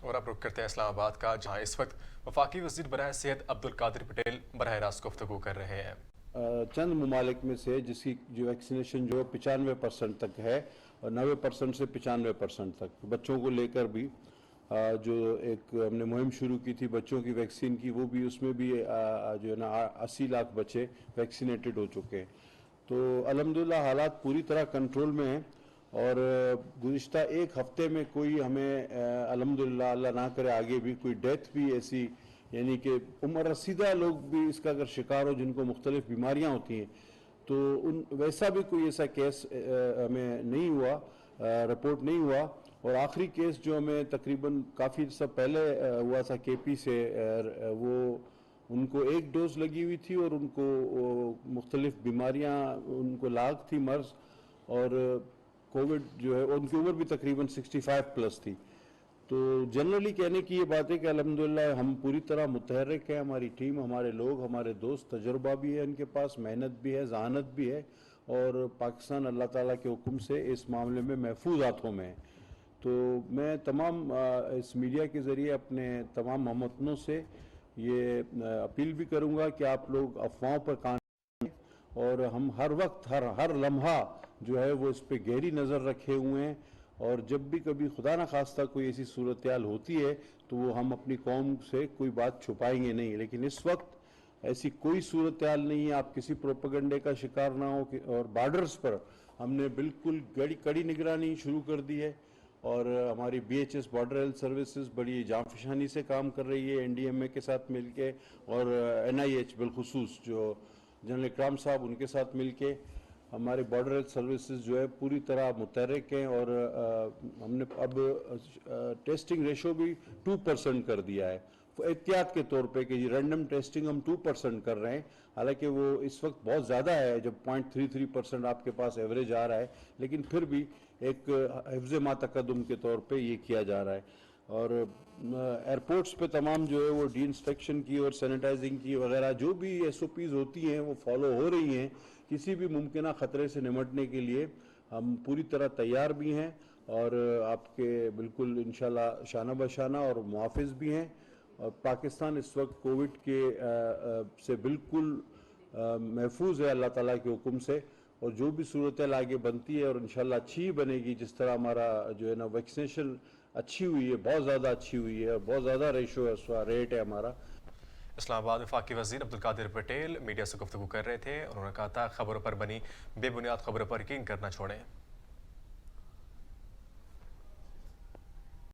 اور اب رخ کرتے ہیں اسلام آباد کا، جہاں اس وقت وفاقی وزیر برائے صحت عبدالقادر پٹیل براہ راست گفتگو کر رہے ہیں۔ چند ممالک میں سے جس کی جو ویکسینیشن جو 95% تک ہے اور 90% سے 95% تک بچوں کو لے کر بھی جو ایک ہم نے مہم شروع کی تھی بچوں کی ویکسین کی، وہ بھی اس میں بھی جو ہے نا 80 لاکھ بچے ویکسینیٹڈ ہو چکے ہیں۔ تو الحمدللہ حالات پوری طرح کنٹرول میں ہیں، اور گزشتہ ایک ہفتے میں کوئی ہمیں الحمدللہ اللہ نہ کرے آگے بھی کوئی ڈیتھ بھی ایسی، یعنی کہ عمر رسیدہ لوگ بھی اس کا اگر شکار ہو جن کو مختلف بیماریاں ہوتی ہیں، تو ویسا بھی کوئی ایسا کیس ہمیں نہیں ہوا، رپورٹ نہیں ہوا۔ اور آخری کیس جو ہمیں تقریباً کافی سب پہلے ہوا تھا کے پی سے، وہ ان کو ایک ڈوز لگی ہوئی تھی اور ان کو مختلف بیماریاں ان کو لاگ تھی، مرض، اور کووڈ جو ہے ان کی عمر بھی تقریباً 65 پلس تھی۔ تو جنرلی کہنے کی یہ بات ہے کہ الحمدللہ ہم پوری طرح متحرک ہیں، ہماری ٹیم، ہمارے لوگ، ہمارے دوست، تجربہ بھی ہے ان کے پاس، محنت بھی ہے، ذہانت بھی ہے، اور پاکستان اللہ تعالیٰ کے حکم سے اس معاملے میں محفوظ ہاتھوں میں ہے۔ تو میں تمام اس میڈیا کے ذریعے اپنے تمام ہم وطنوں سے یہ اپیل بھی کروں گا کہ آپ لوگ افواہوں پر کان، اور ہم ہر وقت ہر لمحہ جو ہے وہ اس پہ گہری نظر رکھے ہوئے ہیں، اور جب بھی کبھی خدا نخواستہ کوئی ایسی صورتحال ہوتی ہے تو وہ ہم اپنی قوم سے کوئی بات چھپائیں گے نہیں، لیکن اس وقت ایسی کوئی صورتحال نہیں ہے، آپ کسی پروپیگنڈے کا شکار نہ ہو۔ اور بارڈرز پر ہم نے بالکل کڑی نگرانی شروع کر دی ہے، اور ہماری B H S border health services بڑی جانفشانی سے کام کر رہی ہے این ڈی ایم اے کے ساتھ مل کے، اور این آئی ایچ بالخصوص جو جنرل اکرام صاحب ان کے ساتھ مل کے ہمارے بارڈر ہیلتھ سروسز جو ہے پوری طرح متحرک ہیں، اور ہم نے اب ٹیسٹنگ ریشو بھی 2% کر دیا ہے احتیاط کے طور پہ، کہ یہ رینڈم ٹیسٹنگ ہم 2% کر رہے ہیں، حالانکہ وہ اس وقت بہت زیادہ ہے جب 0.33% آپ کے پاس ایوریج آ رہا ہے، لیکن پھر بھی ایک حفظ ما تقدم کے طور پہ یہ کیا جا رہا ہے۔ اور ایئرپورٹس پہ تمام جو ہے وہ ڈی انسپیکشن کی اور سینیٹائزنگ کی وغیرہ جو بھی ایس او پیز ہوتی ہیں وہ فالو ہو رہی ہیں۔ کسی بھی ممکنہ خطرے سے نمٹنے کے لیے ہم پوری طرح تیار بھی ہیں، اور آپ کے بالکل انشاءاللہ شانہ بشانہ اور محافظ بھی ہیں، اور پاکستان اس وقت کووڈ کے سے بالکل محفوظ ہے اللہ تعالیٰ کے حکم سے، اور جو بھی صورتحال آگے بنتی ہے اور انشاءاللہ اچھی ہی بنے گی، جس طرح ہمارا جو ہے نا ویکسینیشن اچھی ہوئی ہے، بہت زیادہ اچھی ہوئی ہے، بہت زیادہ ریٹ ہے ہمارا۔ اسلام آباد وفاقی وزیر عبدالقادر پٹیل میڈیا سے گفتگو کر رہے تھے، اور انہوں نے کہا تھا خبروں پر بنی بے بنیاد خبروں پر یقین کرنا چھوڑیں۔